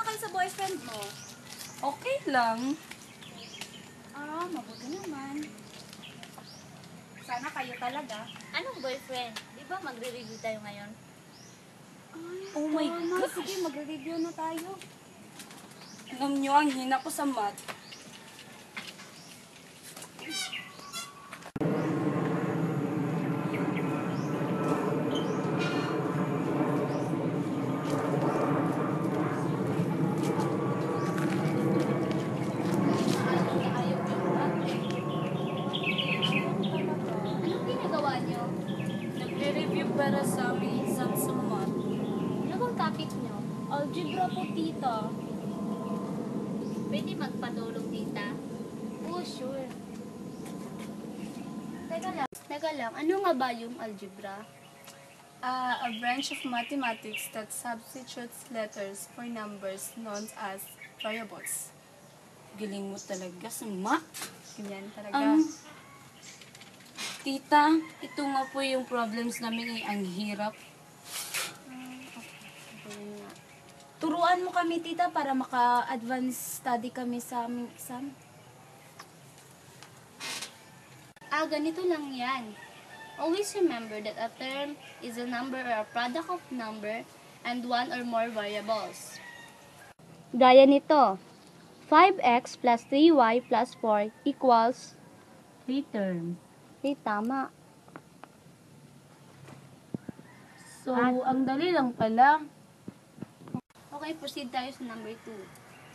kayo sa boyfriend mo? Okay lang. Mabuti naman. Sana kayo talaga. Anong boyfriend? Di ba magre-review tayo ngayon? Oh my God. Sige, magre-review na tayo. Alam nyo, ang hina ko sa math. Anong ginagawa niyo? Nagre-review para sa aming exam sa math. Ano bang topic niyo? Algebra po, tita. Pwede magpatulong, tita? Oh, sure. Teka lang, ano nga ba yung algebra? A branch of mathematics that substitutes letters for numbers known as variables. Galing mo talaga sa math. Ganyan talaga. Tita, ito nga po yung problems namin ang hirap. Turuan mo kami, tita, para maka-advance study kami sa aming exam. Ganito lang yan. Always remember that a term is a number or a product of number and one or more variables. Gaya nito, 5x plus 3y plus 4 equals 3 terms. tama. So, ang dali lang pala. Okay, proceed tayo sa number 2.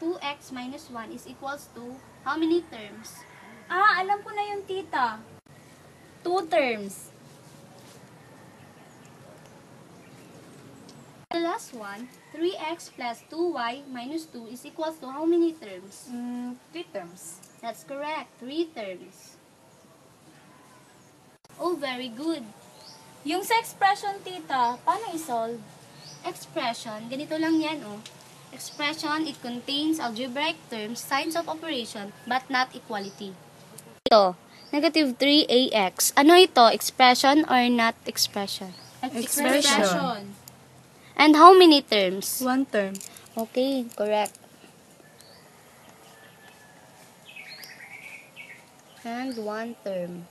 2x minus 1 is equals to how many terms? Alam ko na yung tita. 2 terms. The last one, 3x plus 2y minus 2 is equals to how many terms? 3 terms. That's correct, 3 terms. Oh, very good. Yung sa expression, tita, paano i-solve? Expression, ganito lang yan, oh. Expression, it contains algebraic terms, signs of operation, but not equality. Ito, negative 3ax. Ano ito, expression or not expression? Expression. And how many terms? 1 term. Okay, correct. And 1 term.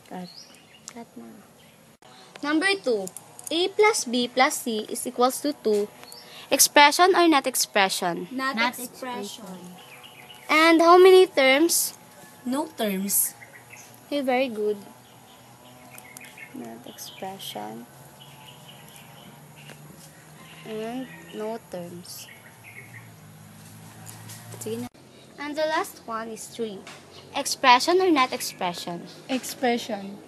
Cut na. Number 2. A plus B plus C is equals to 2. Expression or not expression? Not expression. And how many terms? No terms. Okay, very good. Not expression. And no terms. Sige na. And the last one is 3. Expression or not expression? Expression.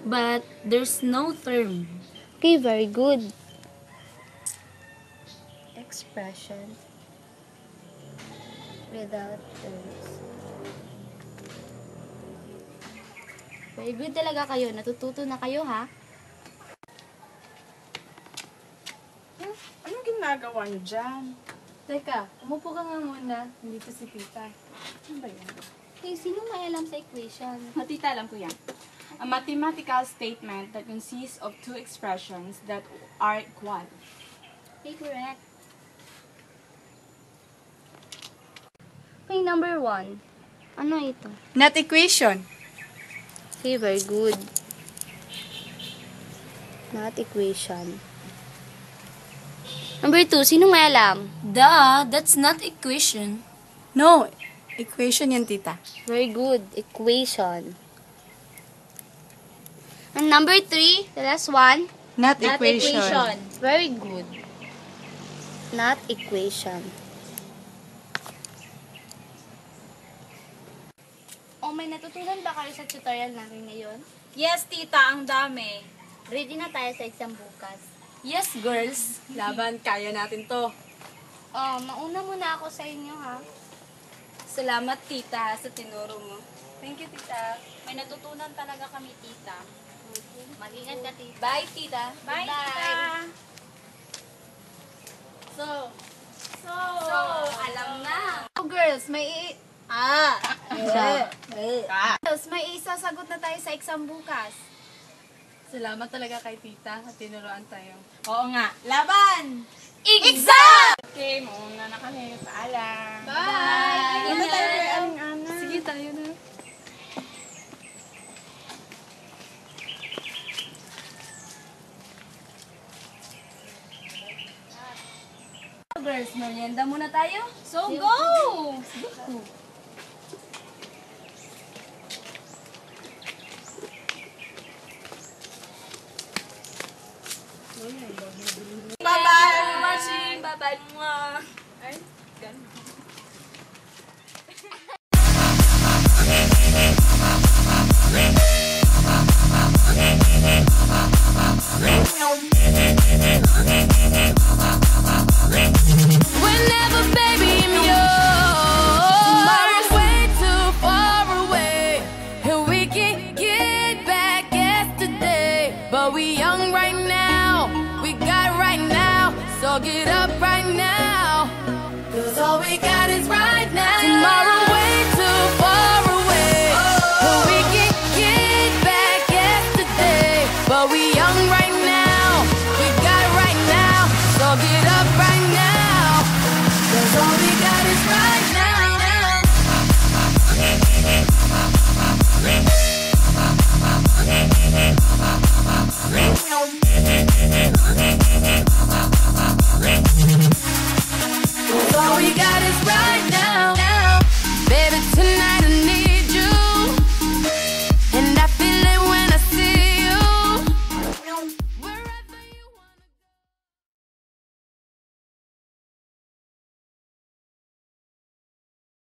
But there's no term. Okay, very good. Expression without terms. Very good talaga kayo. Natututo na kayo, ha? Anong ginagawa niyo dyan? Teka, umupo ka nga muna. Nandito si tita. Ano ba yan? Okay, sino may alam sa equation? Tita, alam ko yan. A mathematical statement that consists of 2 expressions that are equal. Okay, correct. Okay, number 1. Ano ito? Not equation. Okay, very good. Not equation. Number 2, sino may alam? Duh, that's not equation. No, equation yan, tita. Very good. Equation. And number 3, the last one. Not equation. Very good. Not equation. Oh, may natutunan ba kayo sa tutorial namin ngayon? Yes, tita, ang dami. Ready na tayo sa exam bukas. Yes, girls. Laban, kaya natin to. Oh, mauna muna ako sa inyo, ha? Salamat, tita, sa tinuro mo. Thank you, tita. May natutunan talaga kami, tita. Mag-ingat ka, tita. Bye, tita. Bye, Tita. So, alam na. Oh, girls, may girls, may isasagot na tayo sa exam bukas. Salamat talaga kay tita at tinuruan tayo. Oo nga. Laban! Exam! Okay, mauna na kami. Paalam. Bye! Ano tayo kay Ana? Sige, tayo na. Girls, merienda muna tayo. So, go!